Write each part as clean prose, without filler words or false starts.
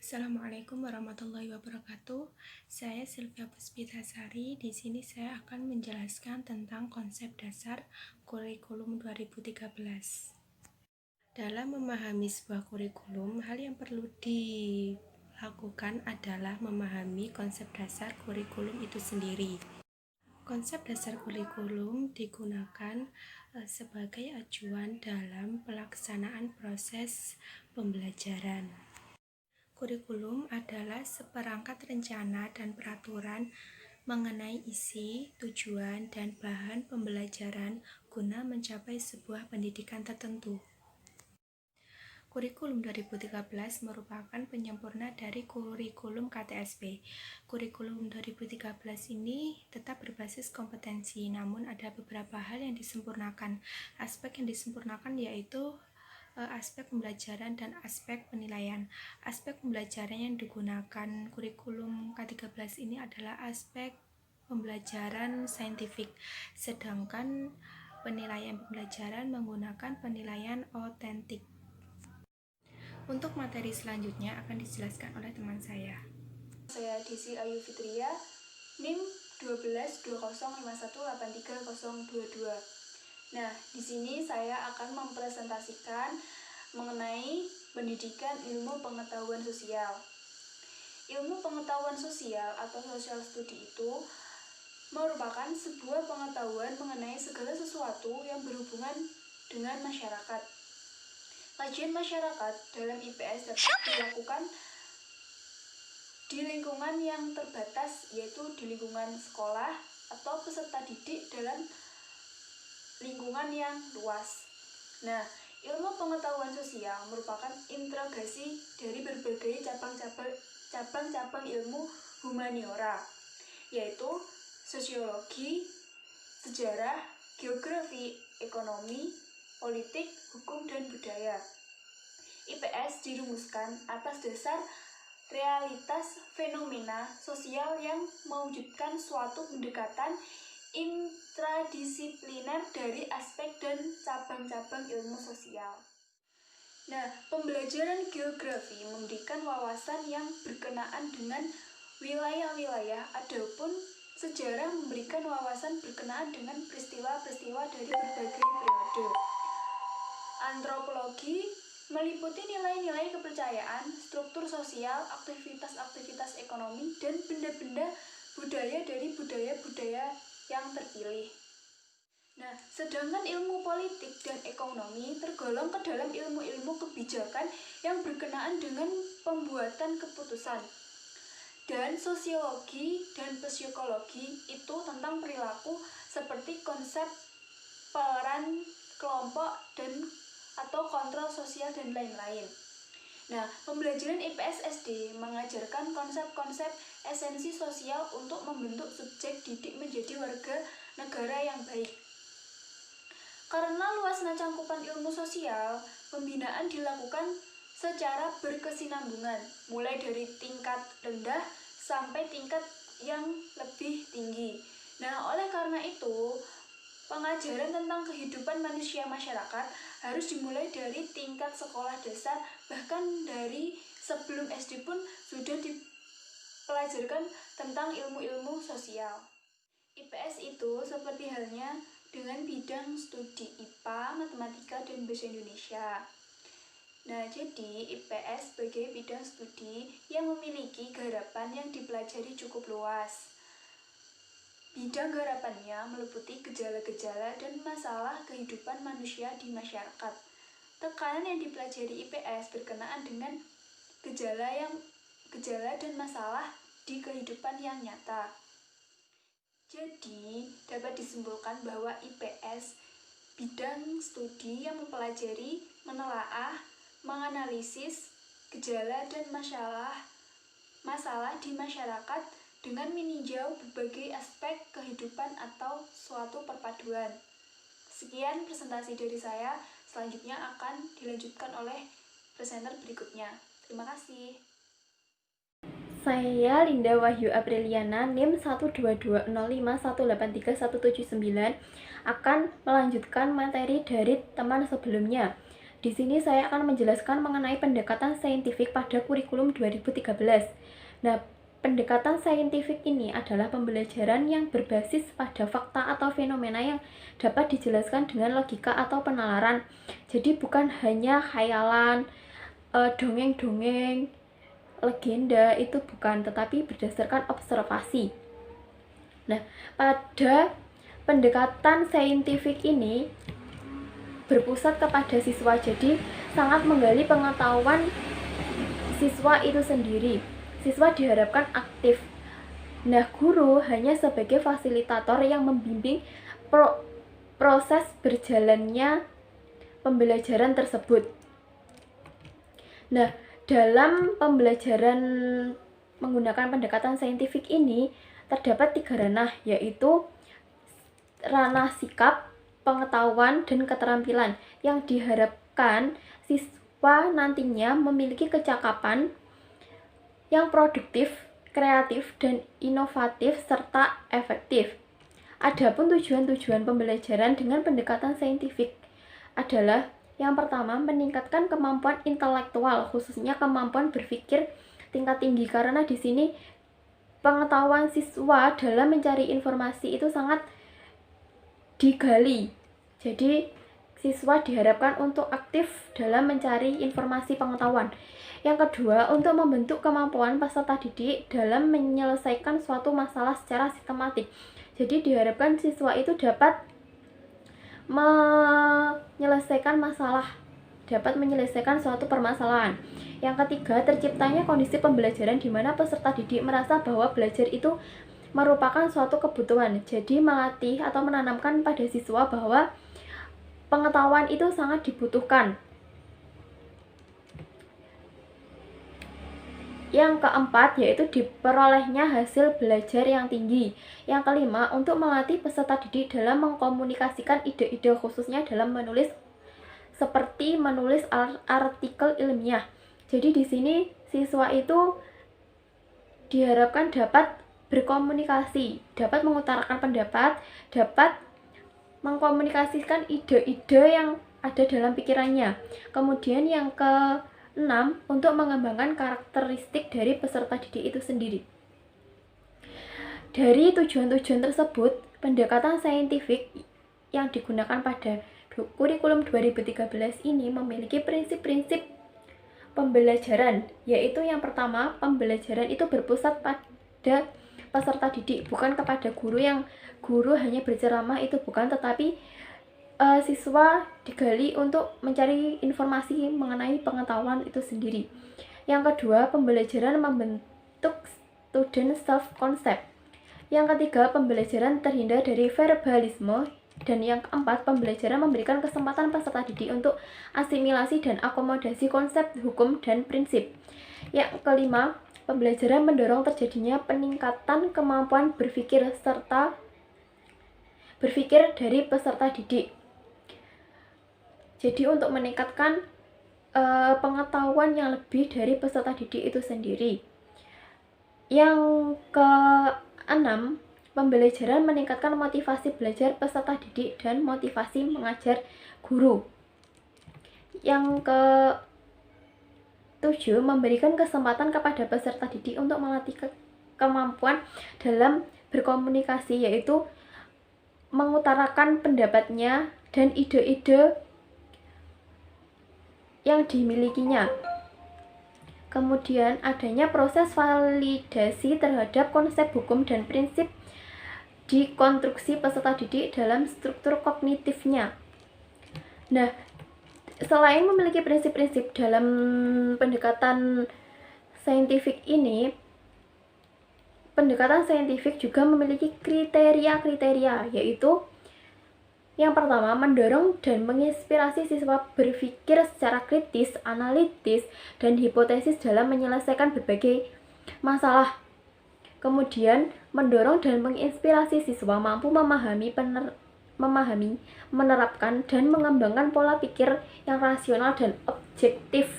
Assalamualaikum warahmatullahi wabarakatuh. Saya Sylvia Puspitasari. Di sini saya akan menjelaskan tentang konsep dasar kurikulum 2013. Dalam memahami sebuah kurikulum, hal yang perlu dilakukan adalah memahami konsep dasar kurikulum itu sendiri. Konsep dasar kurikulum digunakan sebagai acuan dalam pelaksanaan proses pembelajaran. Kurikulum adalah seperangkat rencana dan peraturan mengenai isi, tujuan, dan bahan pembelajaran guna mencapai sebuah pendidikan tertentu. Kurikulum 2013 merupakan penyempurna dari kurikulum KTSP. Kurikulum 2013 ini tetap berbasis kompetensi, namun ada beberapa hal yang disempurnakan. Aspek yang disempurnakan yaitu aspek pembelajaran dan aspek penilaian. Aspek pembelajaran yang digunakan kurikulum K13 ini adalah aspek pembelajaran saintifik, sedangkan penilaian pembelajaran menggunakan penilaian otentik. Untuk materi selanjutnya akan dijelaskan oleh teman saya. Saya Desi Ayu Fitria, NIM 122051830022. Nah, di sini saya akan mempresentasikan mengenai pendidikan ilmu pengetahuan sosial. Ilmu pengetahuan sosial atau social study itu merupakan sebuah pengetahuan mengenai segala sesuatu yang berhubungan dengan masyarakat. Kajian masyarakat dalam IPS dapat dilakukan di lingkungan yang terbatas, yaitu di lingkungan sekolah atau peserta didik dalam lingkungan yang luas. Nah, ilmu pengetahuan sosial merupakan integrasi dari berbagai cabang-cabang ilmu humaniora, yaitu sosiologi, sejarah, geografi, ekonomi, politik, hukum, dan budaya. IPS dirumuskan atas dasar realitas fenomena sosial yang mewujudkan suatu pendekatan intradisipliner dari aspek dan cabang-cabang ilmu sosial. Nah, pembelajaran geografi memberikan wawasan yang berkenaan dengan wilayah-wilayah, adapun sejarah memberikan wawasan berkenaan dengan peristiwa-peristiwa dari berbagai periode. Antropologi meliputi nilai-nilai kepercayaan, struktur sosial, aktivitas-aktivitas ekonomi, dan benda-benda budaya dari budaya-budaya yang terpilih. Nah, sedangkan ilmu politik dan ekonomi tergolong ke dalam ilmu-ilmu kebijakan yang berkenaan dengan pembuatan keputusan. Dan sosiologi dan psikologi itu tentang perilaku seperti konsep peran kelompok dan atau kontrol sosial dan lain-lain. Nah, pembelajaran IPS SD mengajarkan konsep-konsep esensi sosial untuk membentuk subjek didik menjadi warga negara yang baik. Karena luasnya cangkupan ilmu sosial, pembinaan dilakukan secara berkesinambungan, mulai dari tingkat rendah sampai tingkat yang lebih tinggi. Nah, oleh karena itu, pengajaran tentang kehidupan manusia masyarakat harus dimulai dari tingkat sekolah dasar, bahkan dari sebelum SD pun sudah dipelajarkan tentang ilmu-ilmu sosial. IPS itu seperti halnya dengan bidang studi IPA, Matematika, dan Bahasa Indonesia. Nah, jadi IPS sebagai bidang studi yang memiliki garapan yang dipelajari cukup luas. Bidang garapannya meliputi gejala-gejala dan masalah kehidupan manusia di masyarakat. Tekanan yang dipelajari IPS berkenaan dengan gejala dan masalah di kehidupan yang nyata. Jadi, dapat disimpulkan bahwa IPS bidang studi yang mempelajari, menelaah, menganalisis gejala dan masalah di masyarakat dengan meninjau berbagai aspek kehidupan atau suatu perpaduan. Sekian presentasi dari saya, selanjutnya akan dilanjutkan oleh presenter berikutnya. Terima kasih. Saya Linda Wahyu Apriliana, NIM 12205183179 akan melanjutkan materi dari teman sebelumnya, di sini saya akan menjelaskan mengenai pendekatan saintifik pada kurikulum 2013. Nah, pendekatan saintifik ini adalah pembelajaran yang berbasis pada fakta atau fenomena yang dapat dijelaskan dengan logika atau penalaran. Jadi bukan hanya khayalan, dongeng-dongeng, legenda, itu bukan, tetapi berdasarkan observasi. Nah, pada pendekatan saintifik ini berpusat kepada siswa, jadi sangat menggali pengetahuan siswa itu sendiri. Siswa diharapkan aktif. Nah, guru hanya sebagai fasilitator yang membimbing proses berjalannya pembelajaran tersebut. Nah, dalam pembelajaran menggunakan pendekatan saintifik ini terdapat 3 ranah, yaitu ranah sikap, pengetahuan, dan keterampilan yang diharapkan siswa nantinya memiliki kecakapan yang produktif, kreatif, dan inovatif serta efektif. Adapun tujuan-tujuan pembelajaran dengan pendekatan saintifik adalah yang pertama, meningkatkan kemampuan intelektual, khususnya kemampuan berpikir tingkat tinggi, karena di sini pengetahuan siswa dalam mencari informasi itu sangat digali. Jadi siswa diharapkan untuk aktif dalam mencari informasi pengetahuan. Yang kedua, untuk membentuk kemampuan peserta didik dalam menyelesaikan suatu masalah secara sistematik. Jadi diharapkan siswa itu dapat menyelesaikan suatu permasalahan. Yang ketiga, terciptanya kondisi pembelajaran di mana peserta didik merasa bahwa belajar itu merupakan suatu kebutuhan. Jadi melatih atau menanamkan pada siswa bahwa pengetahuan itu sangat dibutuhkan. Yang keempat, yaitu diperolehnya hasil belajar yang tinggi. Yang kelima, untuk melatih peserta didik dalam mengkomunikasikan ide-ide, khususnya dalam menulis, seperti menulis artikel ilmiah. Jadi di sini siswa itu diharapkan dapat berkomunikasi, dapat mengutarakan pendapat, dapat mengkomunikasikan ide-ide yang ada dalam pikirannya. Kemudian yang ke-6, untuk mengembangkan karakteristik dari peserta didik itu sendiri. Dari tujuan-tujuan tersebut, pendekatan saintifik yang digunakan pada kurikulum 2013 ini memiliki prinsip-prinsip pembelajaran, yaitu yang pertama, pembelajaran itu berpusat pada peserta didik, bukan kepada guru. Yang guru hanya berceramah, itu bukan, tetapi siswa digali untuk mencari informasi mengenai pengetahuan itu sendiri. Yang kedua, pembelajaran membentuk student self-concept. Yang ketiga, pembelajaran terhindar dari verbalisme. Dan yang keempat, pembelajaran memberikan kesempatan peserta didik untuk asimilasi dan akomodasi konsep, hukum, dan prinsip. Yang kelima, pembelajaran mendorong terjadinya peningkatan kemampuan berpikir serta berpikir dari peserta didik. Jadi untuk meningkatkan pengetahuan yang lebih dari peserta didik itu sendiri. Yang keenam, pembelajaran meningkatkan motivasi belajar peserta didik dan motivasi mengajar guru. Yang ke-7, memberikan kesempatan kepada peserta didik untuk melatih kemampuan dalam berkomunikasi, yaitu mengutarakan pendapatnya dan ide-ide yang dimilikinya. Kemudian adanya proses validasi terhadap konsep hukum dan prinsip di konstruksi peserta didik dalam struktur kognitifnya. Nah, selain memiliki prinsip-prinsip dalam pendekatan saintifik ini, pendekatan saintifik juga memiliki kriteria-kriteria, yaitu yang pertama, mendorong dan menginspirasi siswa berpikir secara kritis, analitis, dan hipotesis dalam menyelesaikan berbagai masalah. Kemudian, mendorong dan menginspirasi siswa mampu memahami, menerapkan, dan mengembangkan pola pikir yang rasional dan objektif,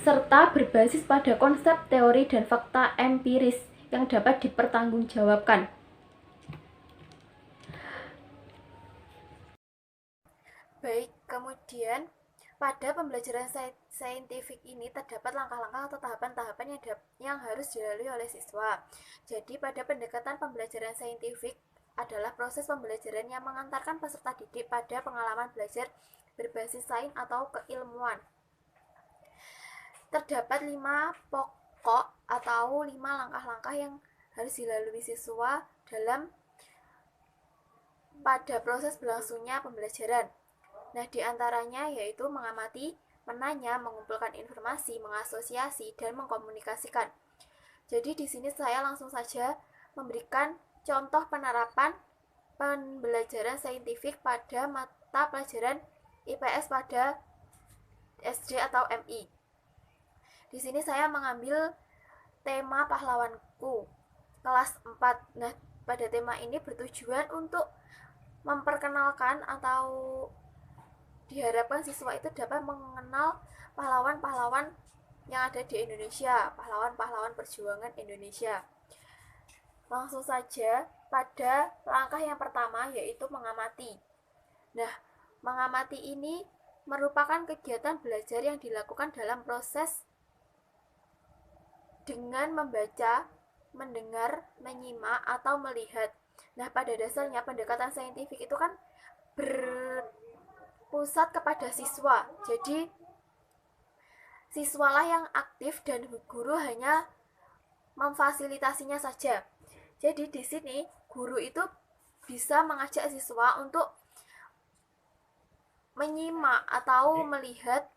serta berbasis pada konsep, teori, dan fakta empiris yang dapat dipertanggungjawabkan. Baik, kemudian Pada pembelajaran saintifik ini terdapat langkah-langkah atau tahapan-tahapan yang harus dilalui oleh siswa. Jadi pada pendekatan pembelajaran saintifik adalah proses pembelajaran yang mengantarkan peserta didik pada pengalaman belajar berbasis sains atau keilmuan. Terdapat 5 pokok atau 5 langkah-langkah yang harus dilalui siswa pada proses berlangsungnya pembelajaran. Nah, diantaranya yaitu mengamati, menanya, mengumpulkan informasi, mengasosiasi, dan mengkomunikasikan. Jadi di sini saya langsung saja memberikan contoh penerapan pembelajaran saintifik pada mata pelajaran IPS pada SD atau MI. Di sini saya mengambil tema pahlawanku kelas 4. Nah, pada tema ini bertujuan untuk memperkenalkan atau diharapkan siswa itu dapat mengenal pahlawan-pahlawan yang ada di Indonesia, pahlawan-pahlawan perjuangan Indonesia. Langsung saja pada langkah yang pertama yaitu mengamati. Nah, mengamati ini merupakan kegiatan belajar yang dilakukan dalam proses dengan membaca, mendengar, menyimak, atau melihat. Nah, pada dasarnya pendekatan saintifik itu kan berpusat kepada siswa. Jadi, siswalah yang aktif dan guru hanya memfasilitasinya saja. Jadi, di sini guru itu bisa mengajak siswa untuk menyimak atau melihat,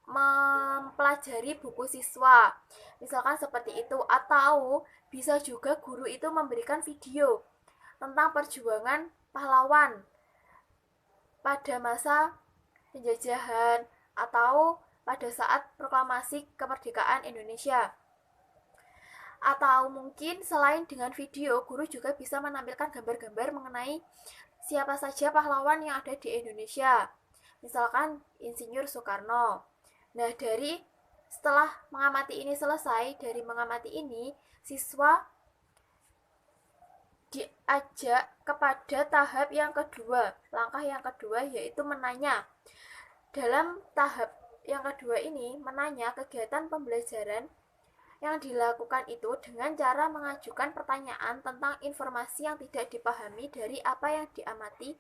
mempelajari buku siswa, misalkan seperti itu. Atau bisa juga guru itu memberikan video tentang perjuangan pahlawan pada masa penjajahan atau pada saat proklamasi kemerdekaan Indonesia. Atau mungkin selain dengan video, guru juga bisa menampilkan gambar-gambar mengenai siapa saja pahlawan yang ada di Indonesia, misalkan Insinyur Soekarno. Nah, setelah mengamati ini selesai, dari mengamati ini, siswa diajak kepada tahap yang kedua. Langkah yang kedua yaitu menanya. Dalam tahap yang kedua ini, menanya kegiatan pembelajaran yang dilakukan itu dengan cara mengajukan pertanyaan tentang informasi yang tidak dipahami dari apa yang diamati,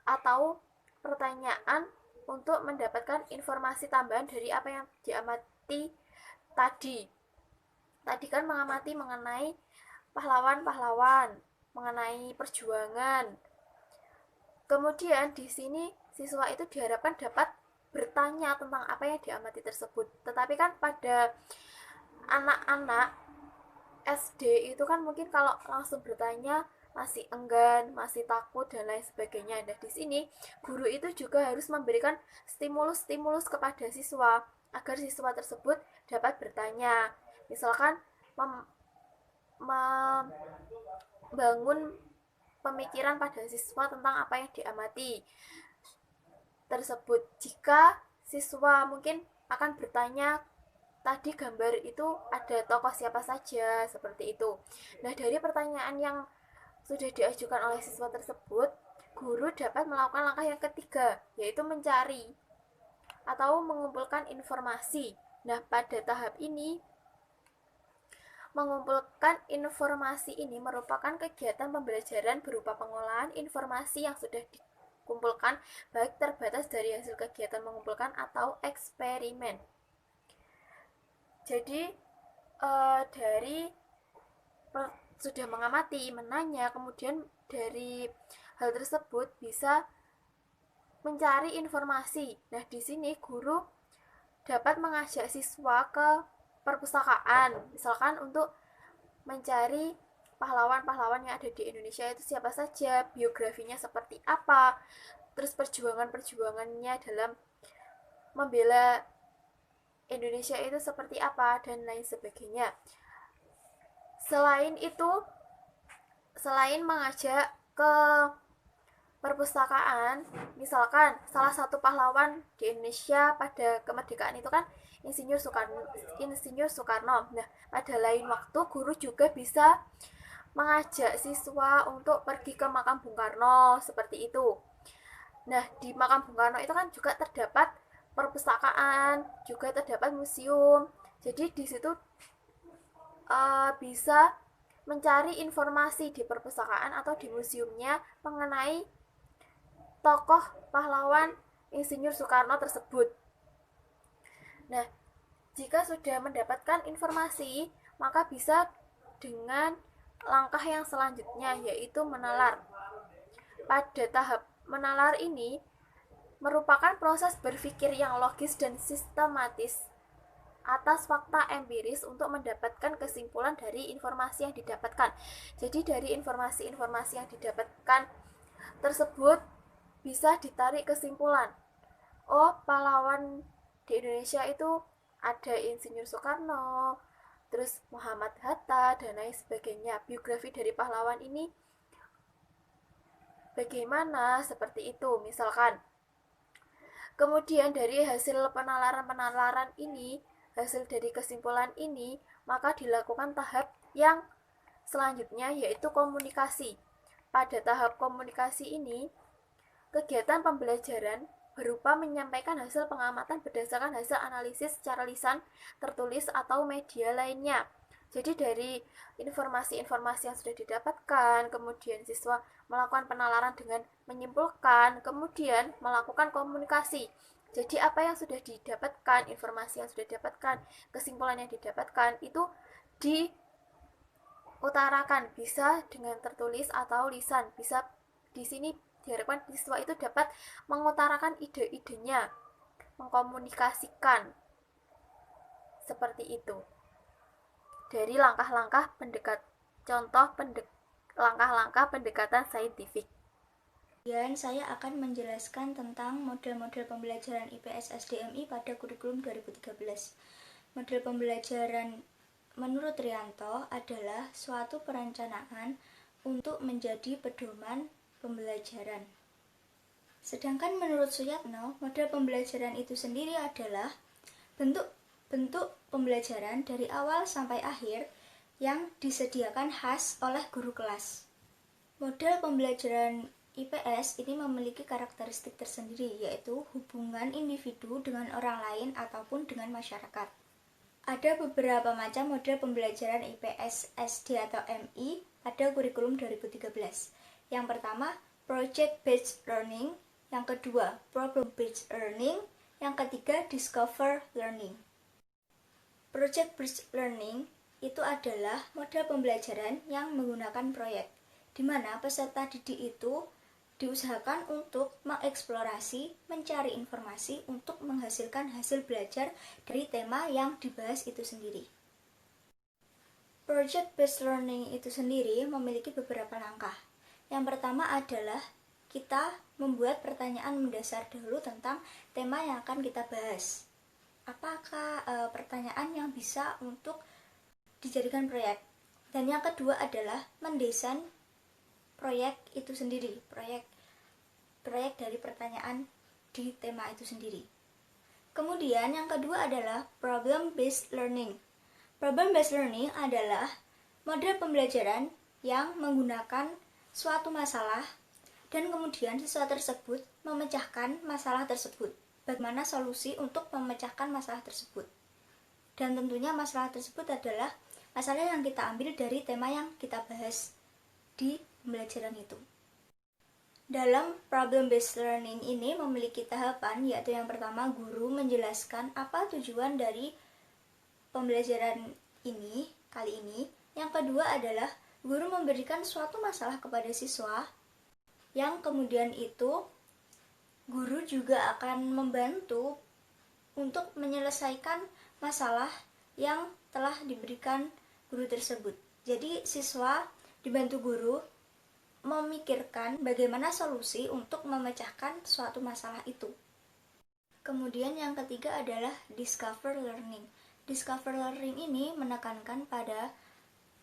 atau pertanyaan untuk mendapatkan informasi tambahan dari apa yang diamati tadi. Tadi kan mengamati mengenai pahlawan-pahlawan, mengenai perjuangan. Kemudian di sini siswa itu diharapkan dapat bertanya tentang apa yang diamati tersebut. Tetapi kan pada anak-anak SD itu kan mungkin kalau langsung bertanya masih enggan, masih takut, dan lain sebagainya. Nah, di sini guru itu juga harus memberikan stimulus-stimulus kepada siswa agar siswa tersebut dapat bertanya. Misalkan membangun pemikiran pada siswa tentang apa yang diamati tersebut. Jika siswa mungkin akan bertanya, tadi gambar itu ada tokoh siapa saja, seperti itu. Nah, dari pertanyaan yang sudah diajukan oleh siswa tersebut, guru dapat melakukan langkah yang ketiga, yaitu mencari atau mengumpulkan informasi. Nah, pada tahap ini, mengumpulkan informasi ini merupakan kegiatan pembelajaran berupa pengolahan informasi yang sudah dikumpulkan, baik terbatas dari hasil kegiatan mengumpulkan atau eksperimen. Jadi, dari sudah mengamati, menanya, kemudian dari hal tersebut bisa mencari informasi. Nah, di sini guru dapat mengajak siswa ke perpustakaan, misalkan untuk mencari pahlawan-pahlawan yang ada di Indonesia itu siapa saja, biografinya seperti apa, terus perjuangan-perjuangannya dalam membela Indonesia itu seperti apa, dan lain sebagainya. Selain itu, selain mengajak ke perpustakaan, misalkan salah satu pahlawan di Indonesia pada kemerdekaan itu kan Insinyur Soekarno. Nah, pada lain waktu guru juga bisa mengajak siswa untuk pergi ke makam Bung Karno, seperti itu. Nah, di makam Bung Karno itu kan juga terdapat perpustakaan, juga terdapat museum. Jadi di situ bisa mencari informasi di perpustakaan atau di museumnya mengenai tokoh pahlawan Insinyur Soekarno tersebut. Nah, jika sudah mendapatkan informasi, maka bisa dengan langkah yang selanjutnya, yaitu menalar. Pada tahap menalar ini merupakan proses berpikir yang logis dan sistematis atas fakta empiris untuk mendapatkan kesimpulan dari informasi yang didapatkan. Jadi dari informasi-informasi yang didapatkan tersebut bisa ditarik kesimpulan. Oh, pahlawan di Indonesia itu ada Insinyur Soekarno, terus Muhammad Hatta, dan lain sebagainya. Biografi dari pahlawan ini bagaimana, seperti itu misalkan. Kemudian dari hasil penalaran-penalaran ini, hasil dari kesimpulan ini, maka dilakukan tahap yang selanjutnya, yaitu komunikasi. Pada tahap komunikasi ini, kegiatan pembelajaran berupa menyampaikan hasil pengamatan berdasarkan hasil analisis secara lisan, tertulis, atau media lainnya. Jadi dari informasi-informasi yang sudah didapatkan, kemudian siswa melakukan penalaran dengan menyimpulkan, kemudian melakukan komunikasi. Jadi apa yang sudah didapatkan, informasi yang sudah didapatkan, kesimpulan yang didapatkan itu diutarakan, bisa dengan tertulis atau lisan. Bisa di sini diharapkan siswa itu dapat mengutarakan ide-idenya, mengkomunikasikan, seperti itu. Dari langkah-langkah langkah-langkah pendekatan saintifik. Kemudian saya akan menjelaskan tentang model-model pembelajaran IPS SDMI pada kurikulum 2013. Model pembelajaran menurut Rianto adalah suatu perencanaan untuk menjadi pedoman pembelajaran. Sedangkan menurut Suyatno, model pembelajaran itu sendiri adalah bentuk pembelajaran dari awal sampai akhir yang disediakan khas oleh guru kelas. Model pembelajaran IPS ini memiliki karakteristik tersendiri, yaitu hubungan individu dengan orang lain ataupun dengan masyarakat. Ada beberapa macam model pembelajaran IPS SD atau MI pada kurikulum 2013. Yang pertama, project based learning, yang kedua, problem based learning, yang ketiga, discover learning. Project based learning itu adalah model pembelajaran yang menggunakan proyek, di mana peserta didik itu diusahakan untuk mengeksplorasi, mencari informasi untuk menghasilkan hasil belajar dari tema yang dibahas itu sendiri. Project based learning itu sendiri memiliki beberapa langkah. Yang pertama adalah kita membuat pertanyaan mendasar dahulu tentang tema yang akan kita bahas. Apakah pertanyaan yang bisa untuk dijadikan proyek. Dan yang kedua adalah mendesain proyek itu sendiri, proyek dari pertanyaan di tema itu sendiri. Kemudian yang kedua adalah problem based learning. Problem based learning adalah model pembelajaran yang menggunakan suatu masalah dan kemudian siswa tersebut memecahkan masalah tersebut. Bagaimana solusi untuk memecahkan masalah tersebut. Dan tentunya masalah tersebut adalah masalah yang kita ambil dari tema yang kita bahas di pembelajaran itu. Dalam problem based learning ini memiliki tahapan, yaitu yang pertama guru menjelaskan apa tujuan dari pembelajaran ini kali ini. Yang kedua adalah guru memberikan suatu masalah kepada siswa, yang kemudian itu guru juga akan membantu untuk menyelesaikan masalah yang telah diberikan guru tersebut. Jadi siswa dibantu guru memikirkan bagaimana solusi untuk memecahkan suatu masalah itu. Kemudian yang ketiga adalah discover learning. Discover learning ini menekankan pada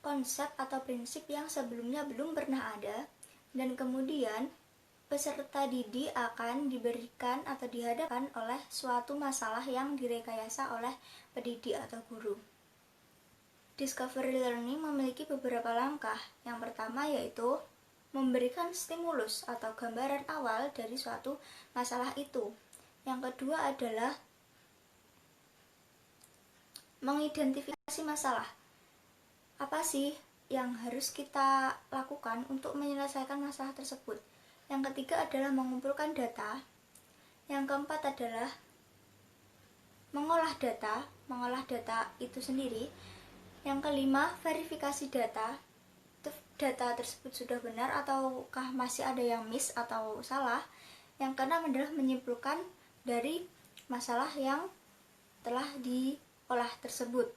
konsep atau prinsip yang sebelumnya belum pernah ada, dan kemudian peserta didik akan diberikan atau dihadapkan oleh suatu masalah yang direkayasa oleh pendidik atau guru. Discovery learning memiliki beberapa langkah. Yang pertama yaitu memberikan stimulus atau gambaran awal dari suatu masalah itu. Yang kedua adalah mengidentifikasi masalah. Apa sih yang harus kita lakukan untuk menyelesaikan masalah tersebut? Yang ketiga adalah mengumpulkan data. Yang keempat adalah mengolah data itu sendiri. Yang kelima, verifikasi data. Data tersebut sudah benar ataukah masih ada yang miss atau salah. Yang keenam adalah menyimpulkan dari masalah yang telah diolah tersebut.